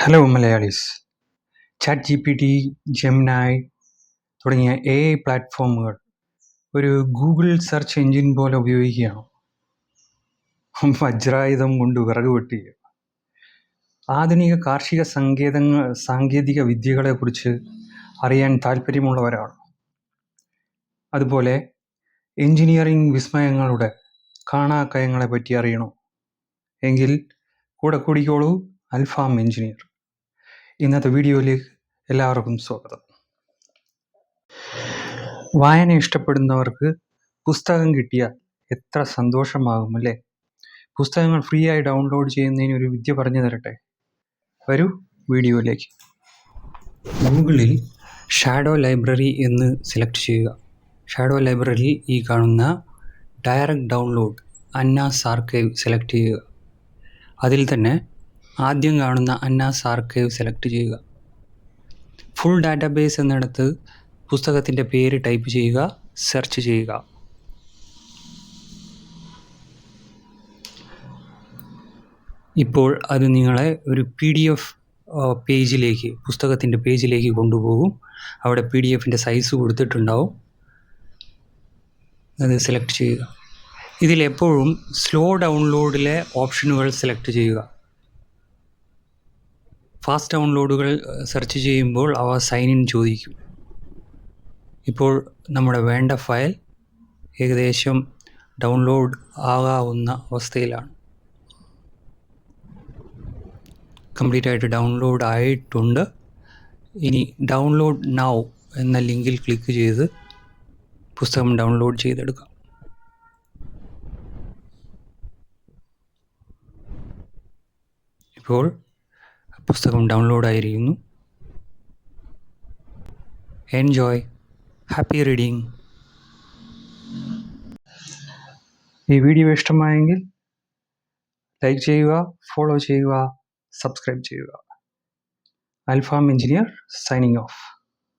Hello Malayalis. Chat G P T, Gemini തുടങ്ങിയ AI പ്ലാറ്റ്ഫോമുകൾ ഒരു ഗൂഗിൾ സെർച്ച് എഞ്ചിൻ പോലെ ഉപയോഗിക്കുകയാണോ? വജ്രായുധം കൊണ്ട് വിറക് വെട്ടുകയോ? ആധുനിക കാർഷിക സാങ്കേതിക വിദ്യകളെക്കുറിച്ച് അറിയാൻ താല്പര്യമുള്ളവരാണോ? അതുപോലെ എഞ്ചിനീയറിംഗ് വിസ്മയങ്ങളുടെ കാണാക്കയങ്ങളെപ്പറ്റി അറിയണോ? എങ്കിൽ കൂടെ കൂടിക്കോളൂ അൽഫാം എഞ്ചിനീയർ. ഇന്നത്തെ വീഡിയോയിലേക്ക് എല്ലാവർക്കും സ്വാഗതം. വായന ഇഷ്ടപ്പെടുന്നവർക്ക് പുസ്തകം കിട്ടിയാൽ എത്ര സന്തോഷമാകും അല്ലേ? പുസ്തകങ്ങൾ ഫ്രീ ആയി ഡൗൺലോഡ് ചെയ്യുന്നതിന് ഒരു വിദ്യ പറഞ്ഞു തരട്ടെ. വരൂ വീഡിയോയിലേക്ക്. ഗൂഗിളിൽ ഷാഡോ ലൈബ്രറി എന്ന് സെലക്ട് ചെയ്യുക. ഷാഡോ ലൈബ്രറിയിൽ ഈ കാണുന്ന ഡയറക്റ്റ് ഡൗൺലോഡ് അന്നാസ് ആർക്കൈവ് സെലക്ട് ചെയ്യുക. അതിൽ തന്നെ ആദ്യം കാണുന്ന അന്നാസ് ആർക്കൈവ് സെലക്ട് ചെയ്യുക. ഫുൾ ഡാറ്റാബേസ് എന്നിടത്ത് പുസ്തകത്തിൻ്റെ പേര് ടൈപ്പ് ചെയ്യുക, സെർച്ച് ചെയ്യുക. ഇപ്പോൾ അത് നിങ്ങളെ ഒരു PDF പേജിലേക്ക്, പുസ്തകത്തിൻ്റെ പേജിലേക്ക് കൊണ്ടുപോകും. അവിടെ PDF സൈസ് കൊടുത്തിട്ടുണ്ടാവും. അത് സെലക്ട് ചെയ്യുക. ഇതിലെപ്പോഴും സ്ലോ ഡൗൺലോഡിലെ ഓപ്ഷനുകൾ സെലക്ട് ചെയ്യുക. ഫാസ്റ്റ് ഡൗൺലോഡുകൾ സെർച്ച് ചെയ്യുമ്പോൾ അവ സൈൻ ഇൻ ചോദിക്കും. ഇപ്പോൾ നമ്മുടെ വേണ്ട ഫയൽ ഏകദേശം ഡൗൺലോഡ് ആകാവുന്ന അവസ്ഥയിലാണ്. കംപ്ലീറ്റ് ആയിട്ട് ഡൗൺലോഡ് ആയിട്ടുണ്ട്. ഇനി ഡൗൺലോഡ് നൗ എന്ന ലിങ്കിൽ ക്ലിക്ക് ചെയ്ത് പുസ്തകം ഡൗൺലോഡ് ചെയ്തെടുക്കാം. ഇപ്പോൾ പുസ്തകം ഡൗൺലോഡ് ആയിരിക്കുന്നു. Enjoy, happy reading. ഈ വീഡിയോ ഇഷ്ടമായെങ്കിൽ ലൈക്ക് ചെയ്യുക, ഫോളോ ചെയ്യുക, സബ്സ്ക്രൈബ് ചെയ്യുക. അൽഫാം എഞ്ചിനീയർ സൈനിങ് ഓഫ്.